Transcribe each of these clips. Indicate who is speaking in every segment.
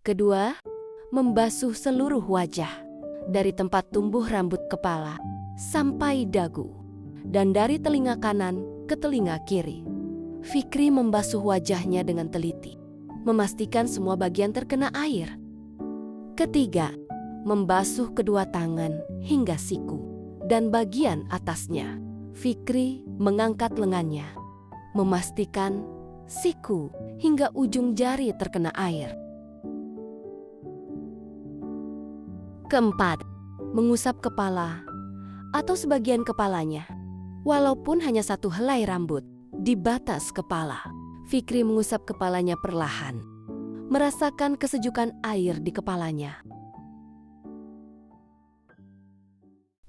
Speaker 1: Kedua, membasuh seluruh wajah, dari tempat tumbuh rambut kepala sampai dagu, dan dari telinga kanan ke telinga kiri. Fikri membasuh wajahnya dengan teliti, memastikan semua bagian terkena air. Ketiga, membasuh kedua tangan hingga siku dan bagian atasnya. Fikri mengangkat lengannya, memastikan siku hingga ujung jari terkena air. Keempat, mengusap kepala atau sebagian kepalanya, walaupun hanya satu helai rambut di batas kepala. Fikri mengusap kepalanya perlahan, merasakan kesejukan air di kepalanya.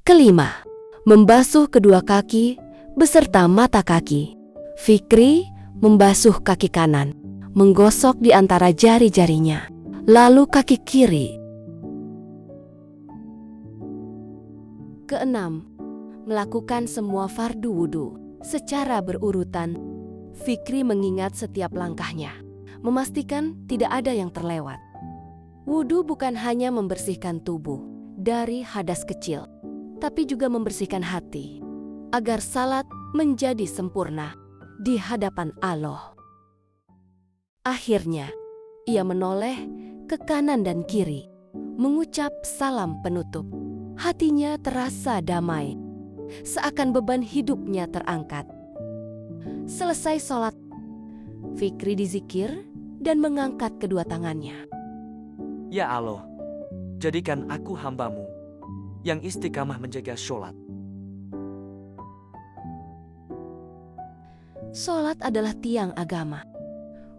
Speaker 1: Kelima, membasuh kedua kaki beserta mata kaki. Fikri membasuh kaki kanan, menggosok di antara jari-jarinya, lalu kaki kiri. Keenam, melakukan semua fardu wudhu secara berurutan. Fikri mengingat setiap langkahnya, memastikan tidak ada yang terlewat. Wudhu bukan hanya membersihkan tubuh dari hadas kecil, tapi juga membersihkan hati, agar salat menjadi sempurna di hadapan Allah. Akhirnya, ia menoleh ke kanan dan kiri, mengucap salam penutup. Hatinya terasa damai, seakan beban hidupnya terangkat. Selesai sholat, Fikri dizikir dan mengangkat kedua tangannya.
Speaker 2: Ya Allah, jadikan aku hamba-Mu yang istiqamah menjaga sholat.
Speaker 1: Sholat adalah tiang agama.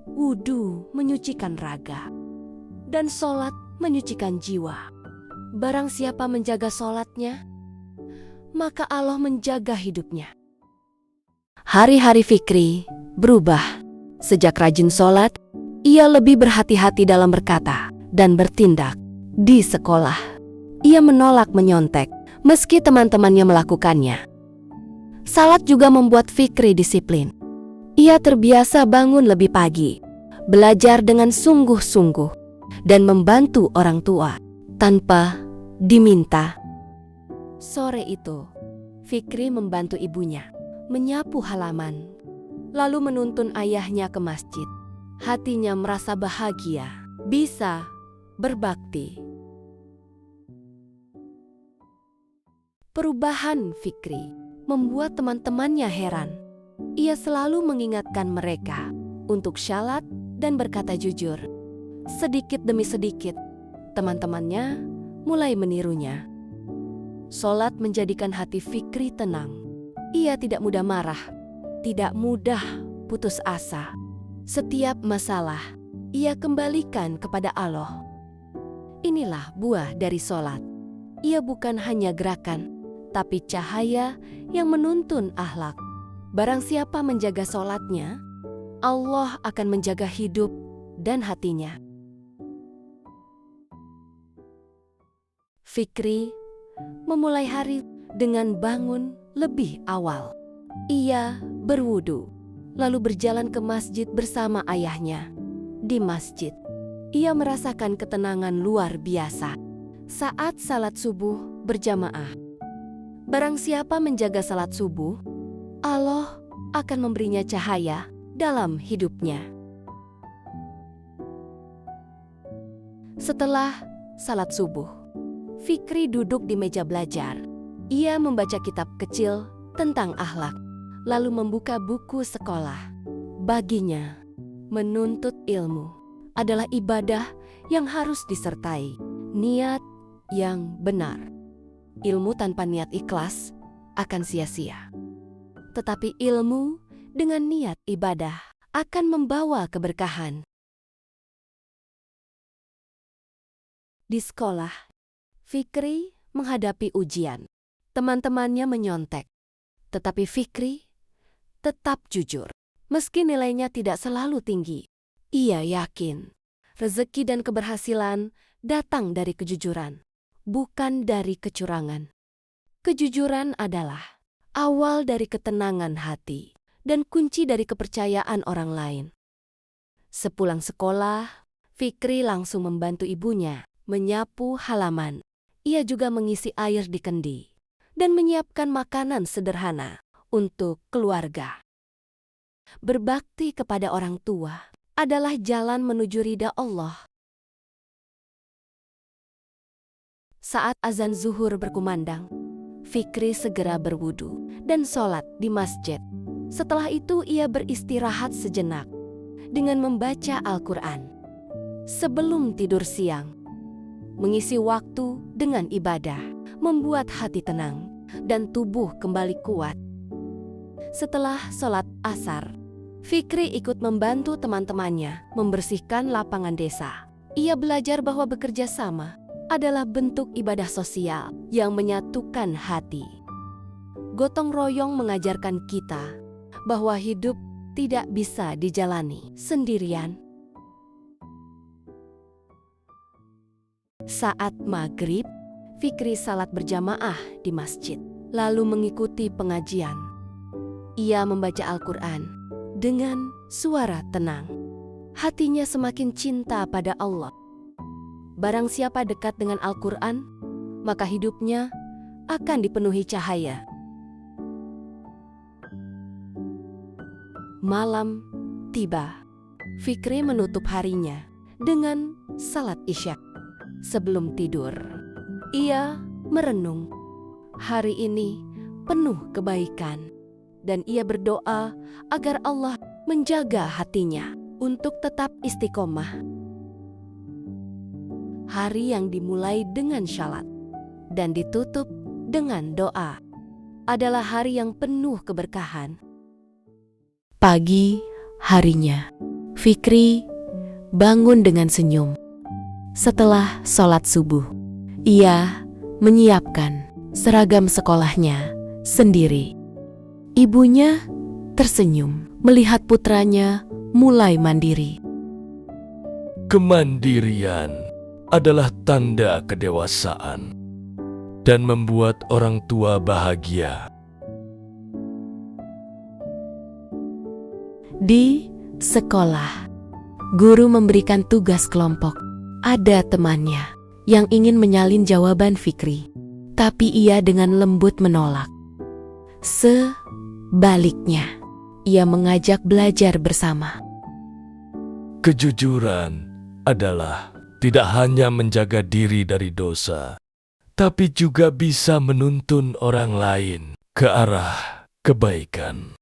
Speaker 1: Wudhu menyucikan raga, dan sholat menyucikan jiwa. Barang siapa menjaga sholatnya, maka Allah menjaga hidupnya. Hari-hari Fikri berubah. Sejak rajin sholat, ia lebih berhati-hati dalam berkata dan bertindak. Di sekolah, ia menolak menyontek meski teman-temannya melakukannya. Salat juga membuat Fikri disiplin. Ia terbiasa bangun lebih pagi, belajar dengan sungguh-sungguh, dan membantu orang tua tanpa diminta. Sore itu, Fikri membantu ibunya menyapu halaman, lalu menuntun ayahnya ke masjid. Hatinya merasa bahagia, bisa berbakti. Perubahan Fikri membuat teman-temannya heran. Ia selalu mengingatkan mereka untuk syalat dan berkata jujur. Sedikit demi sedikit, teman-temannya mulai menirunya. Sholat menjadikan hati Fikri tenang. Ia tidak mudah marah, tidak mudah putus asa. Setiap masalah, ia kembalikan kepada Allah. Inilah buah dari sholat. Ia bukan hanya gerakan, tapi cahaya yang menuntun akhlak. Barang siapa menjaga sholatnya, Allah akan menjaga hidup dan hatinya. Fikri memulai hari dengan bangun lebih awal. Ia berwudu, lalu berjalan ke masjid bersama ayahnya. Di masjid, ia merasakan ketenangan luar biasa saat salat subuh berjamaah. Barang siapa menjaga salat subuh, Allah akan memberinya cahaya dalam hidupnya. Setelah salat subuh, Fikri duduk di meja belajar. Ia membaca kitab kecil tentang akhlak, lalu membuka buku sekolah. Baginya, menuntut ilmu adalah ibadah yang harus disertai niat yang benar. Ilmu tanpa niat ikhlas akan sia-sia. Tetapi ilmu dengan niat ibadah akan membawa keberkahan. Di sekolah, Fikri menghadapi ujian. Teman-temannya menyontek, tetapi Fikri tetap jujur. Meski nilainya tidak selalu tinggi, ia yakin rezeki dan keberhasilan datang dari kejujuran, bukan dari kecurangan. Kejujuran adalah awal dari ketenangan hati dan kunci dari kepercayaan orang lain. Sepulang sekolah, Fikri langsung membantu ibunya menyapu halaman. Ia juga mengisi air di kendi dan menyiapkan makanan sederhana untuk keluarga. Berbakti kepada orang tua adalah jalan menuju ridha Allah. Saat azan zuhur berkumandang, Fikri segera berwudu dan sholat di masjid. Setelah itu ia beristirahat sejenak dengan membaca Al-Quran. Sebelum tidur siang, mengisi waktu dengan ibadah, membuat hati tenang dan tubuh kembali kuat. Setelah sholat asar, Fikri ikut membantu teman-temannya membersihkan lapangan desa. Ia belajar bahwa bekerja sama adalah bentuk ibadah sosial yang menyatukan hati. Gotong royong mengajarkan kita bahwa hidup tidak bisa dijalani sendirian. Saat maghrib, Fikri salat berjamaah di masjid, lalu mengikuti pengajian. Ia membaca Al-Quran dengan suara tenang. Hatinya semakin cinta pada Allah. Barang siapa dekat dengan Al-Quran, maka hidupnya akan dipenuhi cahaya. Malam tiba. Fikri menutup harinya dengan salat Isya. Sebelum tidur, ia merenung. Hari ini penuh kebaikan dan ia berdoa agar Allah menjaga hatinya untuk tetap istiqomah. Hari yang dimulai dengan syalat dan ditutup dengan doa adalah hari yang penuh keberkahan. Pagi harinya, Fikri bangun dengan senyum. Setelah sholat subuh, ia menyiapkan seragam sekolahnya sendiri. Ibunya tersenyum melihat putranya mulai mandiri.
Speaker 3: Kemandirian adalah tanda kedewasaan dan membuat orang tua bahagia.
Speaker 1: Di sekolah, guru memberikan tugas kelompok. Ada temannya yang ingin menyalin jawaban Fikri, tapi ia dengan lembut menolak. Sebaliknya, ia mengajak belajar bersama.
Speaker 3: Kejujuran adalah tidak hanya menjaga diri dari dosa, tapi juga bisa menuntun orang lain ke arah kebaikan.